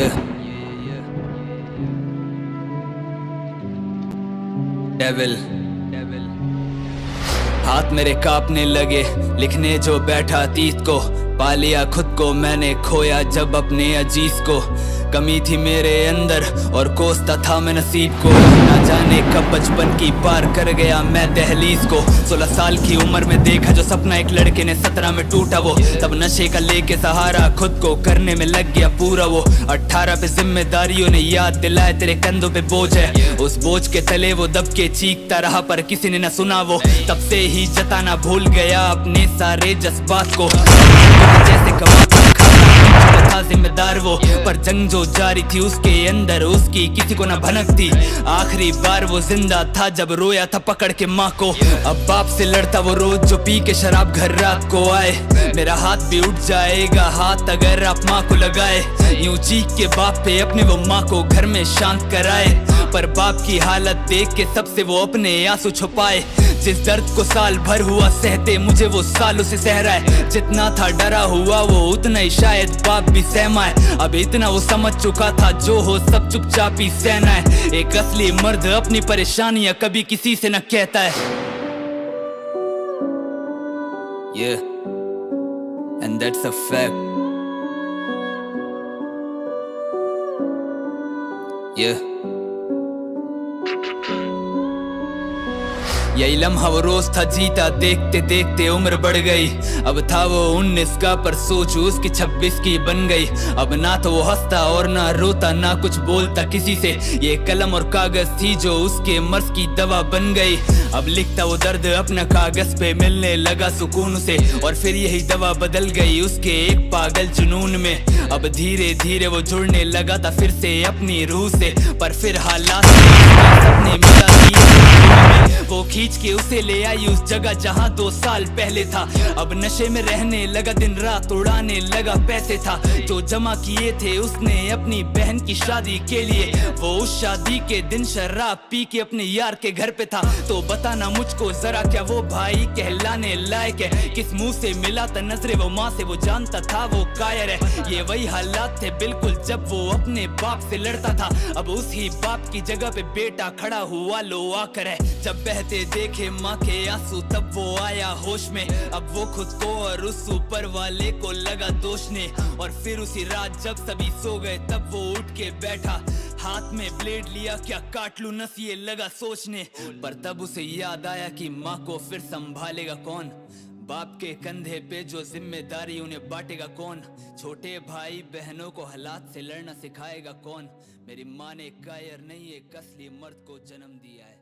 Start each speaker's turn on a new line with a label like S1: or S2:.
S1: Yeah. Devil. हाथ मेरे कांपने लगे, लिखने जो बैठा अतीत को। पा लिया खुद को मैंने, खोया जब अपने अजीज को। कमी थी मेरे अंदर और कोसता था मैं नसीब को। ना जाने कब बचपन की पार कर गया मैं दहलीज को। 16 साल की उम्र में देखा जो सपना एक लड़के ने, 17 में टूटा वो। तब नशे का लेके सहारा खुद को करने में लग गया पूरा वो। 18 पे जिम्मेदारियों ने याद दिलाए तेरे कंधों पे बोझ है। उस बोझ के तले वो दब के चीखता रहा पर किसी ने न सुना वो। तब से ही जताना भूल गया अपने सारे जज्बात को। जैसे कमाता था जिम्मेदार वो, पर जंग जो जारी थी उसके अंदर उसकी किसी को न भनक थी। आखिरी बार वो जिंदा था जब रोया था पकड़ के माँ को। अब बाप से लड़ता वो रोज जो पी के शराब घर रात को आए। मेरा हाथ भी उठ जाएगा हाथ अगर आप माँ को लगाए। यूं चीख के बाप पे अपने वो माँ को घर में शांत कराए। पर बाप की हालत देख के सबसे वो अपने आंसू छुपाए। जिस दर्द को साल भर हुआ सहते मुझे वो सालों से सह रहा है। जितना था डरा हुआ वो उतना ही शायद बाप भी सहमा है। अब इतना वो समझ चुका था जो हो सब चुपचाप ही सहना है। एक असली मर्द अपनी परेशानियां कभी किसी से न कहता है। Yeah, and that's a fact. Yeah. यही लम्हा वो रोज था जीता, देखते देखते उम्र बढ़ गई। अब था वो 19 का पर सोच उसकी 26 की बन गई। अब ना तो वो हंसता और ना रोता, ना कुछ बोलता किसी से। ये कलम और कागज थी जो उसके मर्ज की दवा बन गई। अब लिखता वो दर्द अपना कागज पे, मिलने लगा सुकून से। और फिर यही दवा बदल गई उसके एक पागल जुनून में। अब धीरे धीरे वो जुड़ने लगा था फिर से अपनी रूह से। पर फिर हालात सपने मिला वो खींच के उसे ले आई उस जगह जहां 2 साल पहले था। अब नशे में रहने लगा, दिन रात उड़ाने लगा पैसे था जो जमा किए थे उसने अपनी बहन की शादी के लिए। वो उस शादी के दिन शराब पी के अपने यार के घर पे था। तो बताना मुझको जरा क्या वो भाई कहलाने लायक है? किस मुंह से मिला था नजरे वो माँ से, वो जानता था वो कायर है। ये वही हालात थे बिल्कुल जब वो अपने बाप से लड़ता था। अब उसी बाप की जगह पे बेटा खड़ा हुआ लो आकर है। जब बहते देखे माँ के आंसू तब वो आया होश में। अब वो खुद को और उस ऊपर वाले को लगा दोषने। और फिर उसी रात जब सभी सो गए तब वो उठ के बैठा, हाथ में ब्लेड लिया क्या काट लूं नस ये लगा सोचने। पर तब उसे याद आया कि माँ को फिर संभालेगा कौन? बाप के कंधे पे जो जिम्मेदारी उन्हें बांटेगा कौन? छोटे भाई बहनों को हालात से लड़ना सिखाएगा कौन? मेरी माँ ने कायर नहीं एक असली मर्द को जन्म दिया है।